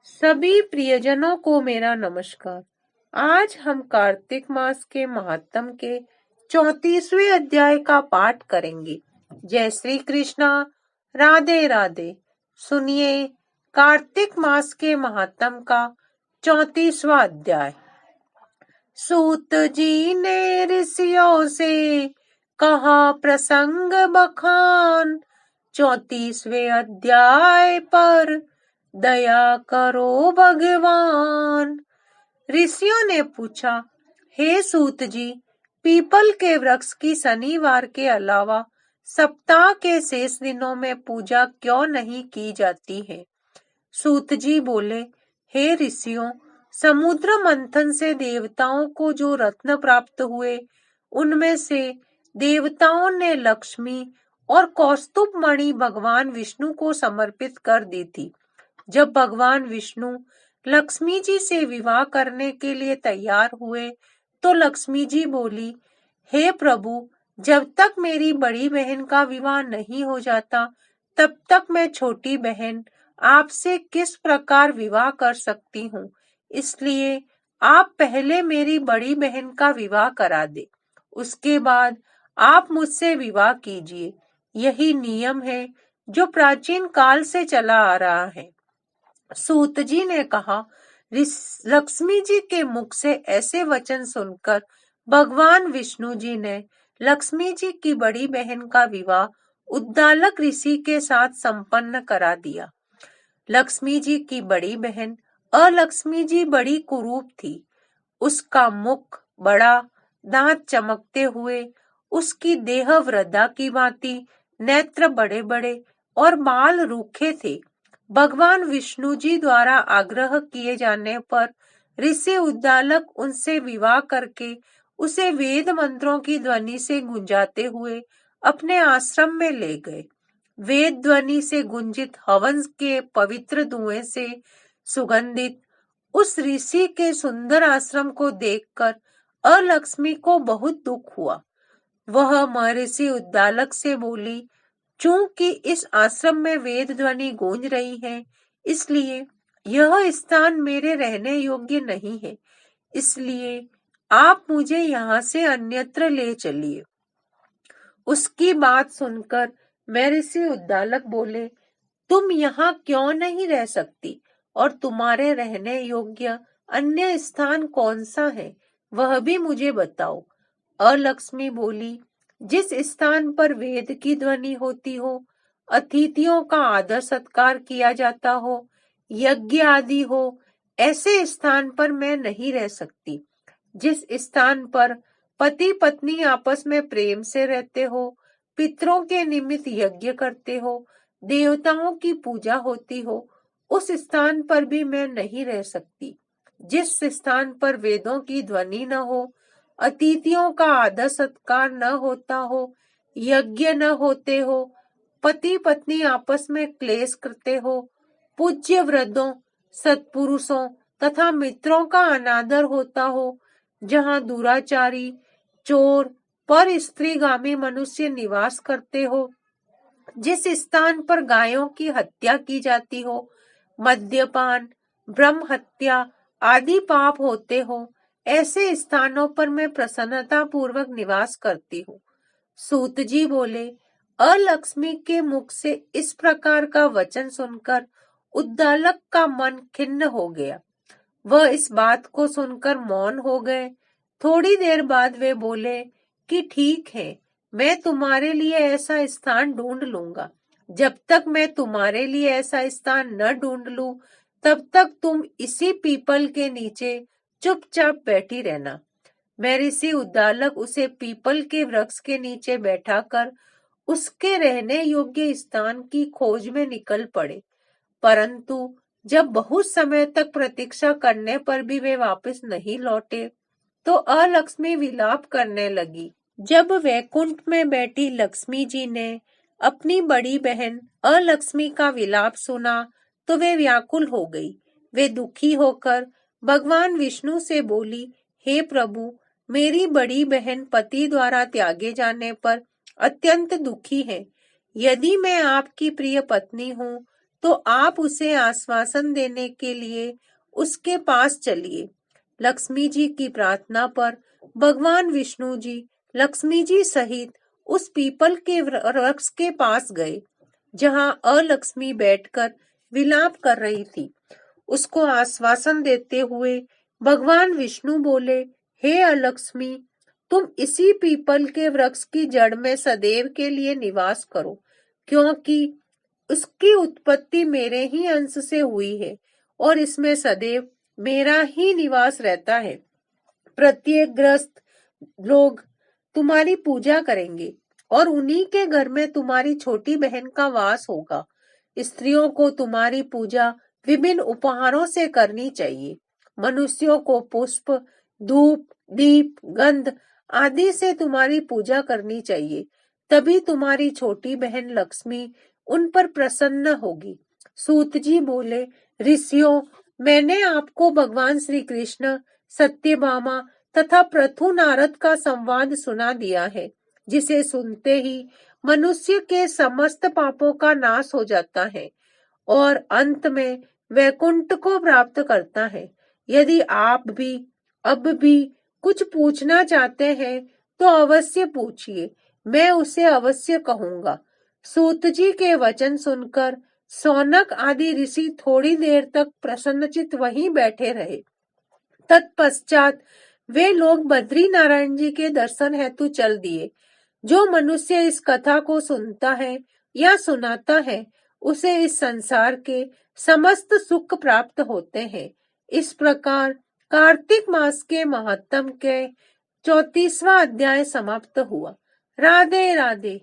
सभी प्रियजनों को मेरा नमस्कार। आज हम कार्तिक मास के महात्म के 34वें अध्याय का पाठ करेंगे। जय श्री कृष्णा, राधे राधे। सुनिए कार्तिक मास के महात्म का 34वां अध्याय। सूत जी ने ऋषियों से कहा प्रसंग बखान, 34वें अध्याय पर दया करो भगवान। ऋषियों ने पूछा, हे सूत जी, पीपल के वृक्ष की शनिवार के अलावा सप्ताह के शेष दिनों में पूजा क्यों नहीं की जाती है? सूत जी बोले, हे ऋषियों, समुद्र मंथन से देवताओं को जो रत्न प्राप्त हुए, उनमें से देवताओं ने लक्ष्मी और कौस्तुभ मणि भगवान विष्णु को समर्पित कर दी थी। जब भगवान विष्णु लक्ष्मी जी से विवाह करने के लिए तैयार हुए तो लक्ष्मी जी बोली, हे प्रभु, जब तक मेरी बड़ी बहन का विवाह नहीं हो जाता तब तक मैं छोटी बहन आपसे किस प्रकार विवाह कर सकती हूँ, इसलिए आप पहले मेरी बड़ी बहन का विवाह करा दे, उसके बाद आप मुझसे विवाह कीजिए। यही नियम है जो प्राचीन काल से चला आ रहा है। सूत जी ने कहा, लक्ष्मी जी के मुख से ऐसे वचन सुनकर भगवान विष्णु जी ने लक्ष्मी जी की बड़ी बहन का विवाह उद्दालक ऋषि के साथ संपन्न करा दिया। लक्ष्मी जी की बड़ी बहन अलक्ष्मी जी बड़ी कुरूप थी। उसका मुख बड़ा, दांत चमकते हुए, उसकी देह वृद्धा की भांति, नेत्र बड़े बड़े और बाल रूखे थे। भगवान विष्णु जी द्वारा आग्रह किए जाने पर ऋषि उद्दालक उनसे विवाह करके उसे वेद मंत्रों की ध्वनि से गुंजाते हुए अपने आश्रम में ले गए। वेद ध्वनि से गुंजित हवन के पवित्र धुएं से सुगंधित उस ऋषि के सुंदर आश्रम को देखकर अलक्ष्मी को बहुत दुख हुआ। वह महर्षि उद्दालक से बोली, चूंकि इस आश्रम में वेद ध्वनि गूंज रही है, इसलिए यह स्थान मेरे रहने योग्य नहीं है, इसलिए आप मुझे यहाँ से अन्यत्र ले चलिए। उसकी बात सुनकर महर्षि उद्दालक बोले, तुम यहाँ क्यों नहीं रह सकती और तुम्हारे रहने योग्य अन्य स्थान कौन सा है, वह भी मुझे बताओ। अलक्ष्मी बोली, जिस स्थान पर वेद की ध्वनि होती हो, अतिथियों का आदर सत्कार किया जाता हो, यज्ञ आदि हो, ऐसे स्थान पर मैं नहीं रह सकती। जिस स्थान पर पति पत्नी आपस में प्रेम से रहते हो, पितरों के निमित्त यज्ञ करते हो, देवताओं की पूजा होती हो, उस स्थान पर भी मैं नहीं रह सकती। जिस स्थान पर वेदों की ध्वनि न हो, अतिथियों का आदर सत्कार न होता हो, यज्ञ न होते हो, पति पत्नी आपस में क्लेश करते हो, पूज्य वृद्धों, सत्पुरुषों तथा मित्रों का अनादर होता हो, जहाँ दुराचारी, चोर, पर स्त्रीगामी मनुष्य निवास करते हो, जिस स्थान पर गायों की हत्या की जाती हो, मद्यपान, ब्रह्म हत्या आदि पाप होते हो, ऐसे स्थानों पर मैं प्रसन्नता पूर्वक निवास करती हूँ। सूत जी बोले, अलक्ष्मी के मुख से इस प्रकार का वचन सुनकर उद्दालक का मन खिन्न हो गया। वह इस बात को सुनकर मौन हो गए। थोड़ी देर बाद वे बोले कि ठीक है, मैं तुम्हारे लिए ऐसा स्थान ढूंढ लूंगा। जब तक मैं तुम्हारे लिए ऐसा स्थान न ढूंढ लूं, तब तक तुम इसी पीपल के नीचे चुपचाप बैठी रहना। महर्षि उद्दालक उसे पीपल के वृक्ष के नीचे बैठाकर उसके रहने योग्य स्थान की खोज में निकल पड़े, परंतु जब बहुत समय तक प्रतीक्षा करने पर भी वे वापस नहीं लौटे, तो अलक्ष्मी विलाप करने लगी। जब वैकुंठ में बैठी लक्ष्मी जी ने अपनी बड़ी बहन अलक्ष्मी का विलाप सुना, तो वे व्याकुल हो गई। वे दुखी होकर भगवान विष्णु से बोली, हे प्रभु, मेरी बड़ी बहन पति द्वारा त्यागे जाने पर अत्यंत दुखी है। यदि मैं आपकी प्रिय पत्नी हूँ, तो आप उसे आश्वासन देने के लिए उसके पास चलिए। लक्ष्मी जी की प्रार्थना पर भगवान विष्णु जी लक्ष्मी जी सहित उस पीपल के वृक्ष के पास गए, जहां अलक्ष्मी बैठकर विलाप कर रही थी। उसको आश्वासन देते हुए भगवान विष्णु बोले, हे अलक्ष्मी, तुम इसी पीपल के वृक्ष की जड़ में सदैव के लिए निवास करो, क्योंकि उसकी उत्पत्ति मेरे ही अंश से हुई है और इसमें सदैव मेरा ही निवास रहता है। प्रत्येक ग्रस्त लोग तुम्हारी पूजा करेंगे और उन्हीं के घर में तुम्हारी छोटी बहन का वास होगा। स्त्रियों को तुम्हारी पूजा विभिन्न उपहारों से करनी चाहिए। मनुष्यों को पुष्प, धूप, दीप, गंध आदि से तुम्हारी पूजा करनी चाहिए। तभी तुम्हारी छोटी बहन लक्ष्मी उन पर प्रसन्न होगी। सूत जी बोले, ऋषियों, मैंने आपको भगवान श्री कृष्ण, सत्यभामा तथा प्रथु नारद का संवाद सुना दिया है, जिसे सुनते ही मनुष्य के समस्त पापों का नाश हो जाता है और अंत में वैकुंठ को प्राप्त करता है। यदि आप भी अब भी कुछ पूछना चाहते हैं तो अवश्य पूछिए, मैं उसे अवश्य कहूंगा। सूत जी के वचन सुनकर सौनक आदि ऋषि थोड़ी देर तक प्रसन्नचित वहीं बैठे रहे। तत्पश्चात वे लोग बद्री नारायण जी के दर्शन हेतु चल दिए। जो मनुष्य इस कथा को सुनता है या सुनाता है, उसे इस संसार के समस्त सुख प्राप्त होते हैं। इस प्रकार कार्तिक मास के महात्म के 34वां अध्याय समाप्त हुआ। राधे राधे।